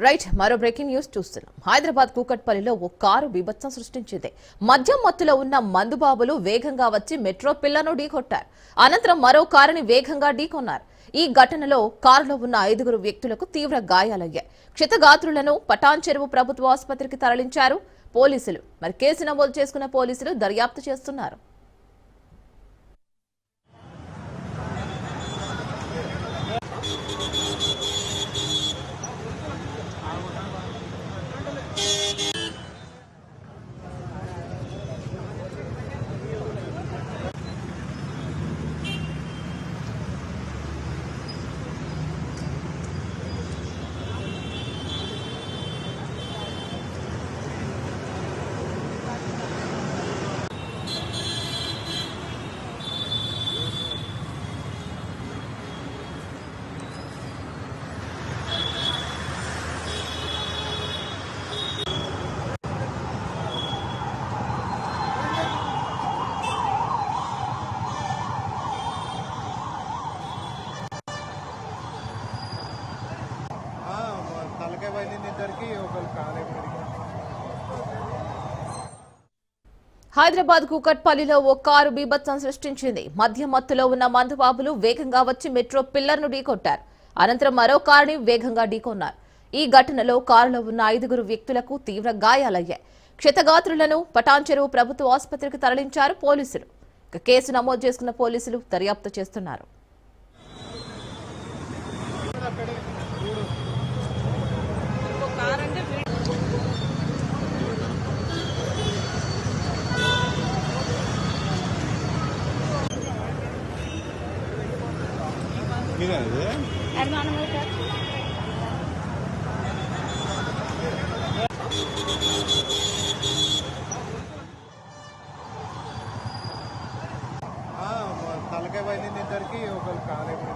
Right, మరో breaking news చూస్తున్నాం. హైదరాబాద్ కూకట్పల్లిలో ఓ కారు బీభత్సం సృష్టించింది. మద్యం మత్తులో ఉన్న మందుబాబులు వేగంగా వచ్చి మెట్రో పిల్లను ఢీకొట్టారు. అనంతరం మరో కారుని వేగంగా ఢీకొన్నారు. ఈ ఘటనలో కారులో ఉన్న 5 వ్యక్తులకు తీవ్ర గాయాలయ్యాయి. క్షతగాత్రులను పటాన్ చెరువు ప్రభుత్వ ఆసుపత్రికి తరలించారు పోలీసులు. మరి కేసు నమోదు చేసుకున్న పోలీసులు దర్యాప్తు చేస్తున్నారు. హైదరాబాద్ కూకట్పల్లిలో ఓ కారు బీభత్సం సృష్టించింది. మద్యం మత్తులో ఉన్న మందుబాబులు వేగంగా వచ్చి మెట్రో పిల్లర్ను ఢీకొట్టారు. అనంతరం మరో కారుని వేగంగా ఢీకొన్నారు. ఈ ఘటనలో కారులో ఉన్న 5 వ్యక్తులకు తీవ్ర గాయాలయ్యాయి. క్షతగాత్రులను పటాన్ చెరువు ప్రభుత్వ ఆసుపత్రికి తరలించారు పోలీసులు. కేసు నమోదు చేసుకున్న పోలీసులు దర్యాప్తు చేస్తున్నారు. తలకాయ పైన ఇద్దరికి ఒకరు కాలేదు.